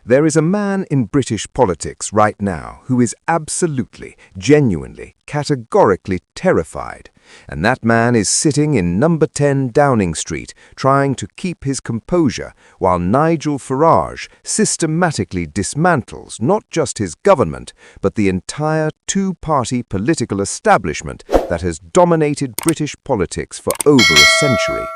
There is a man in British politics right now who is absolutely, genuinely, categorically terrified. And that man is sitting in number 10 Downing Street trying to keep his composure while Nigel Farage systematically dismantles not just his government but the entire two-party political establishment that has dominated British politics for over a century.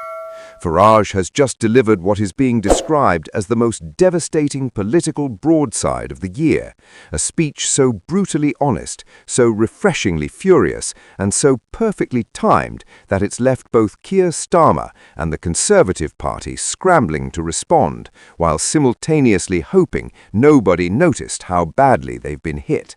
Farage has just delivered what is being described as the most devastating political broadside of the year, a speech so brutally honest, so refreshingly furious, and so perfectly timed that it's left both Keir Starmer and the Conservative Party scrambling to respond, while simultaneously hoping nobody noticed how badly they've been hit.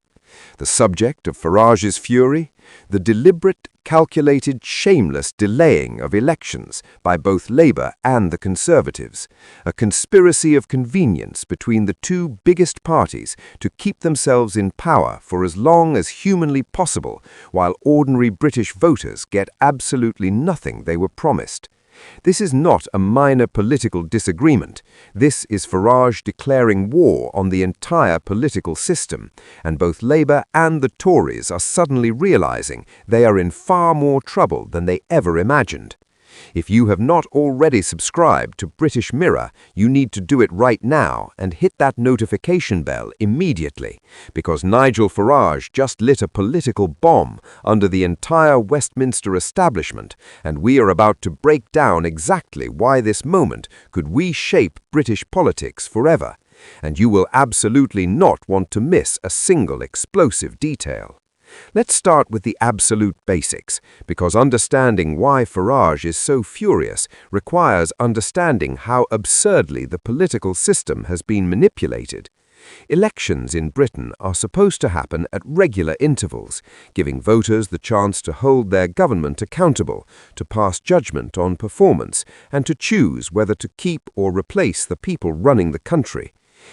The subject of Farage's fury? The deliberate, calculated, shameless delaying of elections by both Labour and the Conservatives, a conspiracy of convenience between the two biggest parties to keep themselves in power for as long as humanly possible, while ordinary British voters get absolutely nothing they were promised. This is not a minor political disagreement. This is Farage declaring war on the entire political system, and both Labour and the Tories are suddenly realising they are in far more trouble than they ever imagined. If you have not already subscribed to British Mirror, you need to do it right now and hit that notification bell immediately, because Nigel Farage just lit a political bomb under the entire Westminster establishment, and we are about to break down exactly why this moment could reshape British politics forever. And you will absolutely not want to miss a single explosive detail. Let's start with the absolute basics, because understanding why Farage is so furious requires understanding how absurdly the political system has been manipulated. Elections in Britain are supposed to happen at regular intervals, giving voters the chance to hold their government accountable, to pass judgment on performance, and to choose whether to keep or replace the people running the country.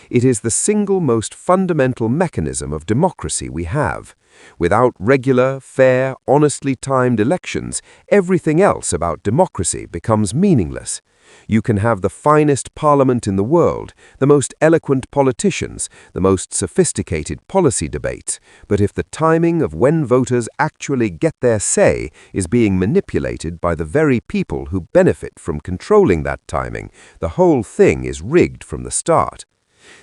It is the single most fundamental mechanism of democracy we have. Without regular, fair, honestly timed elections, everything else about democracy becomes meaningless. You can have the finest parliament in the world, the most eloquent politicians, the most sophisticated policy debates, but if the timing of when voters actually get their say is being manipulated by the very people who benefit from controlling that timing, the whole thing is rigged from the start.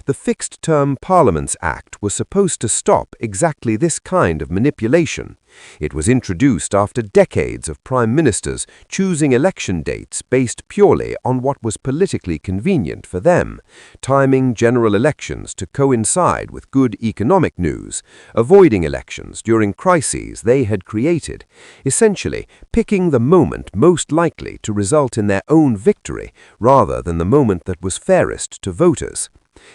The Fixed-Term Parliaments Act was supposed to stop exactly this kind of manipulation. It was introduced after decades of prime ministers choosing election dates based purely on what was politically convenient for them, timing general elections to coincide with good economic news, avoiding elections during crises they had created, essentially picking the moment most likely to result in their own victory rather than the moment that was fairest to voters.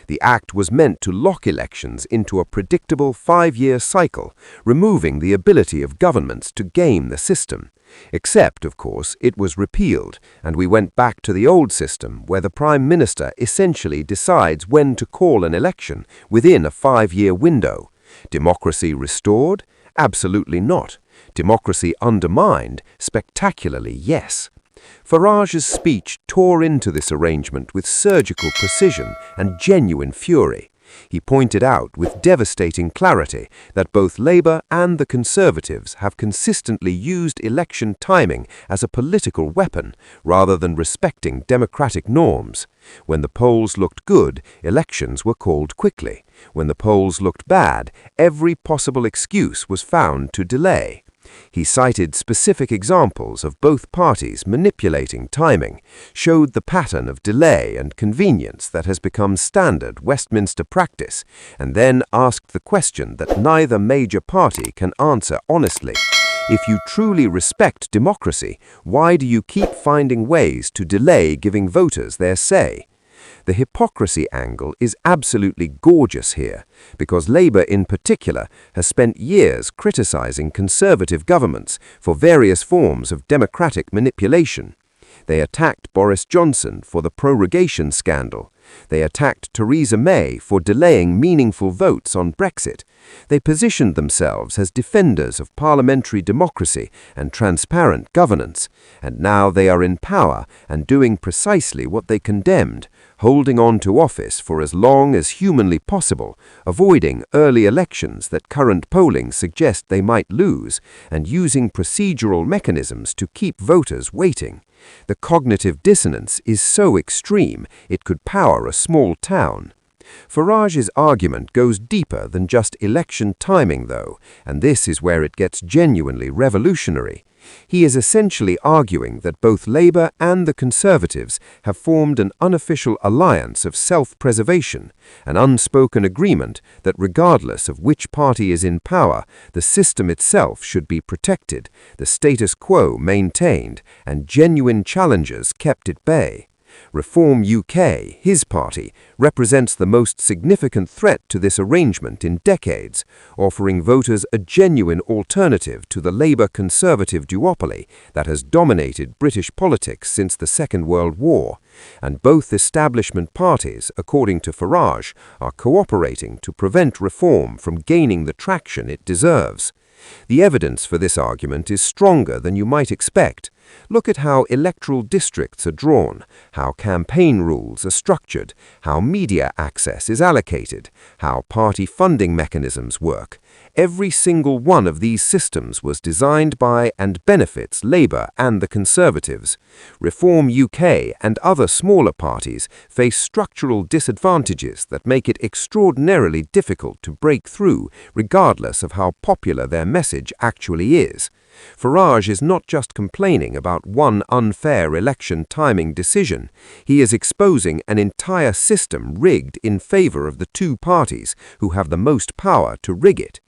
The act was meant to lock elections into a predictable 5-year cycle, removing the ability of governments to game the system. Except, of course, it was repealed, and we went back to the old system where the Prime Minister essentially decides when to call an election within a 5-year window. Democracy restored? Absolutely not. Democracy undermined? Spectacularly, yes. Farage's speech tore into this arrangement with surgical precision and genuine fury. He pointed out with devastating clarity that both Labour and the Conservatives have consistently used election timing as a political weapon rather than respecting democratic norms. When the polls looked good, elections were called quickly. When the polls looked bad, every possible excuse was found to delay. He cited specific examples of both parties manipulating timing, showed the pattern of delay and convenience that has become standard Westminster practice, and then asked the question that neither major party can answer honestly. If you truly respect democracy, why do you keep finding ways to delay giving voters their say? The hypocrisy angle is absolutely gorgeous here, because Labour in particular has spent years criticising Conservative governments for various forms of democratic manipulation. They attacked Boris Johnson for the prorogation scandal. They attacked Theresa May for delaying meaningful votes on Brexit. They positioned themselves as defenders of parliamentary democracy and transparent governance, and now they are in power and doing precisely what they condemned, holding on to office for as long as humanly possible, avoiding early elections that current polling suggests they might lose, and using procedural mechanisms to keep voters waiting. The cognitive dissonance is so extreme it could power a small town. Farage's argument goes deeper than just election timing, though, and this is where it gets genuinely revolutionary. He is essentially arguing that both Labour and the Conservatives have formed an unofficial alliance of self-preservation, an unspoken agreement that regardless of which party is in power, the system itself should be protected, the status quo maintained, and genuine challengers kept at bay. Reform UK, his party, represents the most significant threat to this arrangement in decades, offering voters a genuine alternative to the Labour-Conservative duopoly that has dominated British politics since the Second World War. And both establishment parties, according to Farage, are cooperating to prevent reform from gaining the traction it deserves. The evidence for this argument is stronger than you might expect. Look at how electoral districts are drawn, how campaign rules are structured, how media access is allocated, how party funding mechanisms work. Every single one of these systems was designed by and benefits Labour and the Conservatives. Reform UK and other smaller parties face structural disadvantages that make it extraordinarily difficult to break through, regardless of how popular their message actually is. Farage is not just complaining about one unfair election timing decision. He is exposing an entire system rigged in favor of the two parties who have the most power to rig it.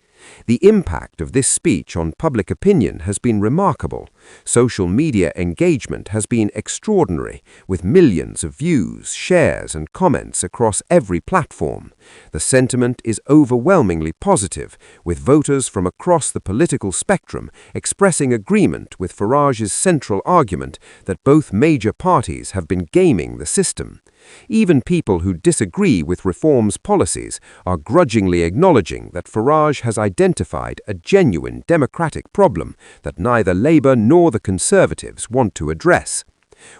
The impact of this speech on public opinion has been remarkable. Social media engagement has been extraordinary, with millions of views, shares, and comments across every platform. The sentiment is overwhelmingly positive, with voters from across the political spectrum expressing agreement with Farage's central argument that both major parties have been gaming the system. Even people who disagree with reform's policies are grudgingly acknowledging that Farage has identified a genuine democratic problem that neither Labour nor the Conservatives want to address.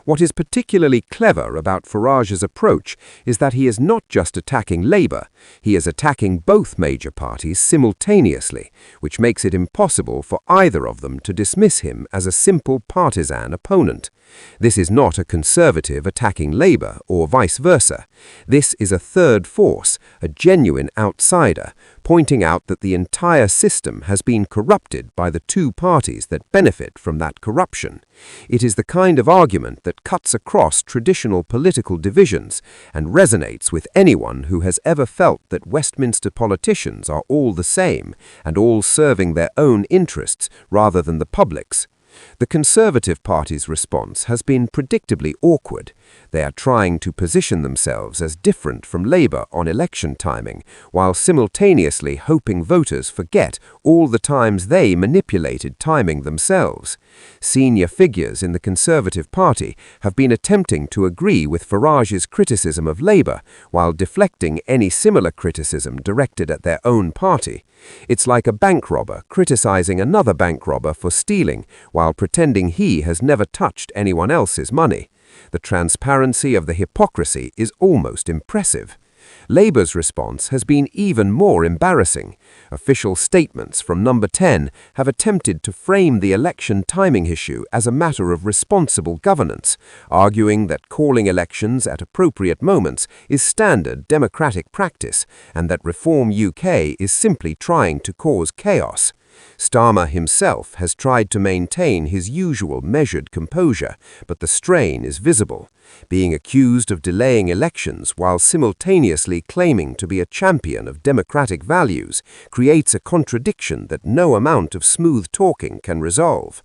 What is particularly clever about Farage's approach is that he is not just attacking Labour, he is attacking both major parties simultaneously, which makes it impossible for either of them to dismiss him as a simple partisan opponent. This is not a Conservative attacking Labour or vice versa. This is a third force, a genuine outsider, pointing out that the entire system has been corrupted by the two parties that benefit from that corruption. It is the kind of argument that cuts across traditional political divisions and resonates with anyone who has ever felt that Westminster politicians are all the same and all serving their own interests rather than the public's. The Conservative Party's response has been predictably awkward. They are trying to position themselves as different from Labour on election timing, while simultaneously hoping voters forget all the times they manipulated timing themselves. Senior figures in the Conservative Party have been attempting to agree with Farage's criticism of Labour, while deflecting any similar criticism directed at their own party. It's like a bank robber criticizing another bank robber for stealing, while pretending he has never touched anyone else's money. The transparency of the hypocrisy is almost impressive. Labour's response has been even more embarrassing. Official statements from Number 10 have attempted to frame the election timing issue as a matter of responsible governance, arguing that calling elections at appropriate moments is standard democratic practice and that Reform UK is simply trying to cause chaos. Starmer himself has tried to maintain his usual measured composure, but the strain is visible. Being accused of delaying elections while simultaneously claiming to be a champion of democratic values creates a contradiction that no amount of smooth talking can resolve.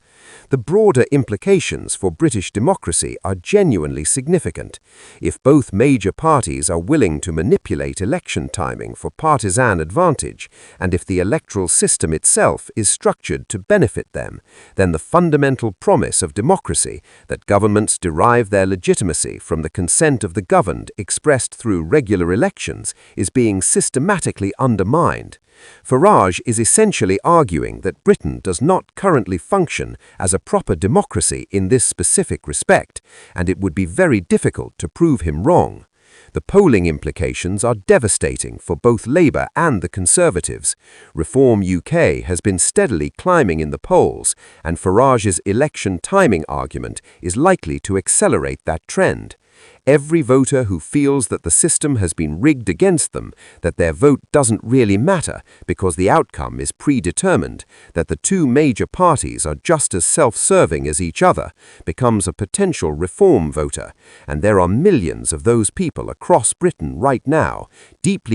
The broader implications for British democracy are genuinely significant. If both major parties are willing to manipulate election timing for partisan advantage, and if the electoral system itself is structured to benefit them, then the fundamental promise of democracy, that governments derive their legitimacy from the consent of the governed expressed through regular elections, is being systematically undermined. Farage is essentially arguing that Britain does not currently function as a proper democracy in this specific respect, and it would be very difficult to prove him wrong. The polling implications are devastating for both Labour and the Conservatives. Reform UK has been steadily climbing in the polls, and Farage's election timing argument is likely to accelerate that trend. Every voter who feels that the system has been rigged against them, that their vote doesn't really matter because the outcome is predetermined, that the two major parties are just as self-serving as each other, becomes a potential reform voter, and there are millions of those people across Britain right now, deeply